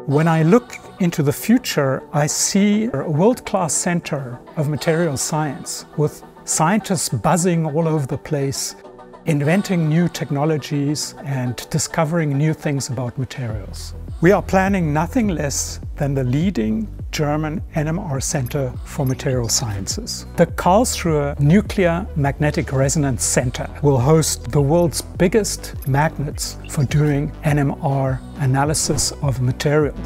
When I look into the future, I see a world-class center of materials science with scientists buzzing all over the place, inventing new technologies and discovering new things about materials. We are planning nothing less than the leading German NMR Center for Material Sciences. The Karlsruhe Nuclear Magnetic Resonance Center will host the world's biggest magnets for doing NMR analysis of materials.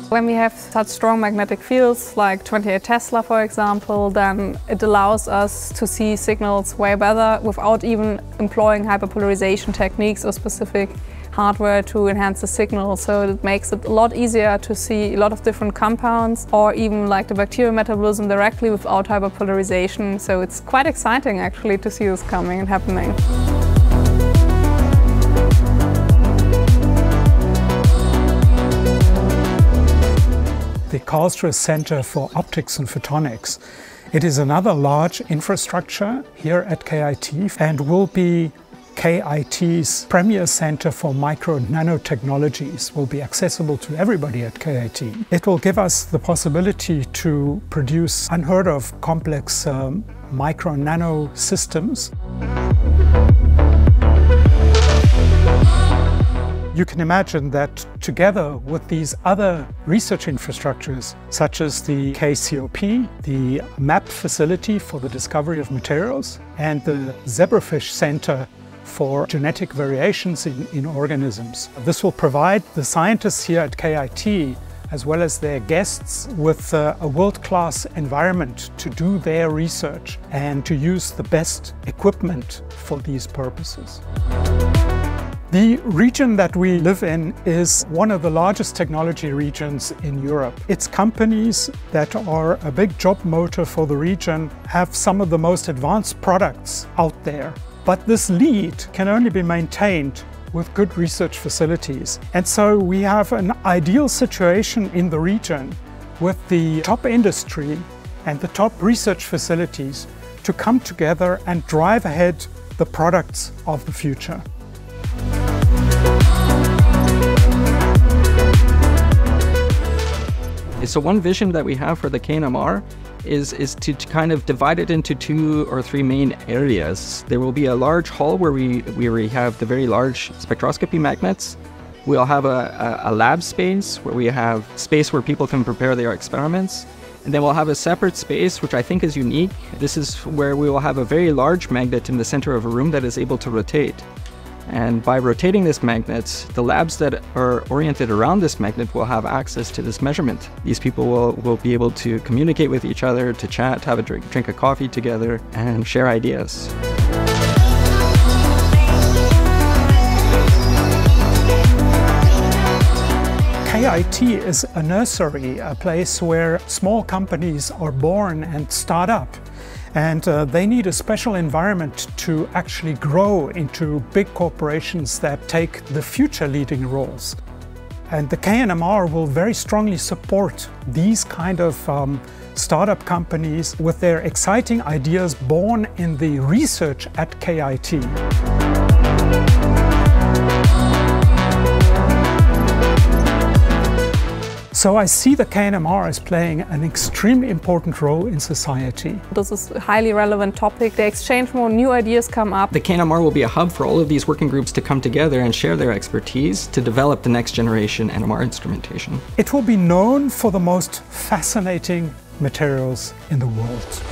When we have such strong magnetic fields, like 28 Tesla for example, then it allows us to see signals way better without even employing hyperpolarization techniques or specific hardware to enhance the signal. So it makes it a lot easier to see a lot of different compounds or even like the bacterial metabolism directly without hyperpolarization. So it's quite exciting actually to see this coming and happening. The Karlsruhe Center for Optics and Photonics. It is another large infrastructure here at KIT and will be KIT's premier center for micro and nanotechnologies, will be accessible to everybody at KIT. It will give us the possibility to produce unheard of complex micro and nano systems. You can imagine that together with these other research infrastructures, such as the KCOP, the MAP facility for the discovery of materials, and the Zebrafish Center for genetic variations in organisms. This will provide the scientists here at KIT, as well as their guests, with a world-class environment to do their research and to use the best equipment for these purposes. The region that we live in is one of the largest technology regions in Europe. Its companies that are a big job motor for the region have some of the most advanced products out there. But this lead can only be maintained with good research facilities. And so we have an ideal situation in the region with the top industry and the top research facilities to come together and drive ahead the products of the future. So one vision that we have for the KNMR is to kind of divide it into 2 or 3 main areas. There will be a large hall where we have the very large spectroscopy magnets. We'll have a lab space where people can prepare their experiments. And then we'll have a separate space, which I think is unique. This is where we will have a very large magnet in the center of a room that is able to rotate. And by rotating this magnet, the labs that are oriented around this magnet will have access to this measurement. These people will be able to communicate with each other, to chat, have a drink a coffee together, and share ideas. KIT is a nursery, a place where small companies are born and start up. And they need a special environment to actually grow into big corporations that take the future leading roles. And the KNMR will very strongly support these kind of startup companies with their exciting ideas born in the research at KIT. So I see the KNMR as playing an extremely important role in society. This is a highly relevant topic. They exchange more, new ideas come up. The KNMR will be a hub for all of these working groups to come together and share their expertise to develop the next generation NMR instrumentation. It will be known for the most fascinating materials in the world.